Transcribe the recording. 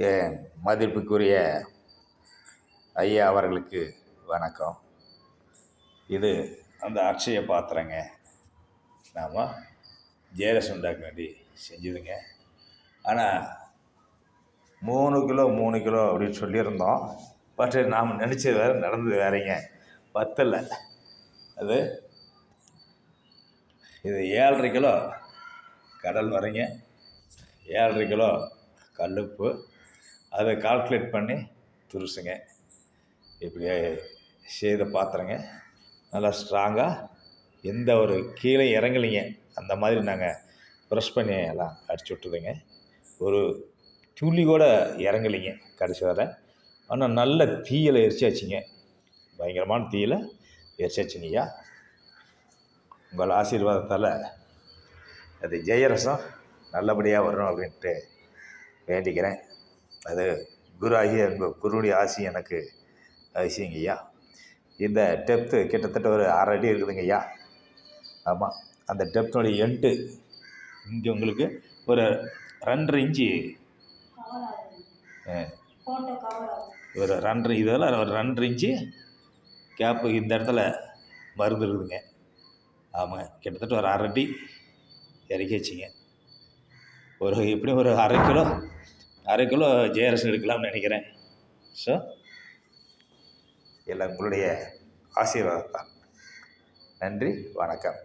என் மதிப்புக்குரிய ஐயா அவர்களுக்கு வணக்கம். இது அந்த அக்ஷய பாத்திரங்க. நாம் ஜேரஸ் உண்டாக்க வேண்டி செஞ்சுதுங்க. ஆனால் 3 கிலோ அப்படின்னு சொல்லியிருந்தோம். பட் நாம் நினச்சது வேறு, நடந்தது வேறங்க. பத்தலை. இது 7.5 கிலோ கடல் வரைங்க, 7.5 கிலோ கல்லுப்பு, அதை கால்குலேட் பண்ணி துருசுங்க. இப்படி செய்த பாத்திரங்க. நல்லா ஸ்ட்ராங்காக, எந்த ஒரு கீழே இறங்கலைங்க. அந்த மாதிரி நாங்கள் ப்ரெஷ் பண்ணி எல்லாம் அடிச்சு விட்டுதுங்க. ஒரு துளி கூட இறங்கலைங்க கடைசி வரை. ஆனால் நல்ல தீயில் எரிச்சாச்சுங்க. பயங்கரமான தீயில் எரிச்சாச்சுங்கய்யா. உங்கள் ஆசீர்வாதத்தால் அது ஜெயரசம் நல்லபடியாக வரணும் அப்படின்ட்டு வேண்டிக்கிறேன். அது குருவாகிய உங்கள் குருவுடைய ஆசி எனக்கு அவசியங்கய்யா. இந்த டெப்த்து கிட்டத்தட்ட ஒரு 1/2 அடி இருக்குதுங்கய்யா. ஆமாம், அந்த டெப்த்துடைய எண்டு இங்கே உங்களுக்கு ஒரு 2.5 இன்ச்சு, ஒரு 2.5, இதெல்லாம் ஒரு 2.5 இன்ச்சு கேப்பு இந்த இடத்துல மருந்து இருக்குதுங்க. ஆமாங்க, கிட்டத்தட்ட ஒரு 1/2 அடி இறக்கி வச்சிங்க. எப்படியும் ஒரு 1/2 கிலோ ஜேரஸ் எடுக்கலாம்னு நினைக்கிறேன். ஸோ எல்லாம் உங்களுடைய ஆசீர்வாதம் தான். நன்றி, வணக்கம்.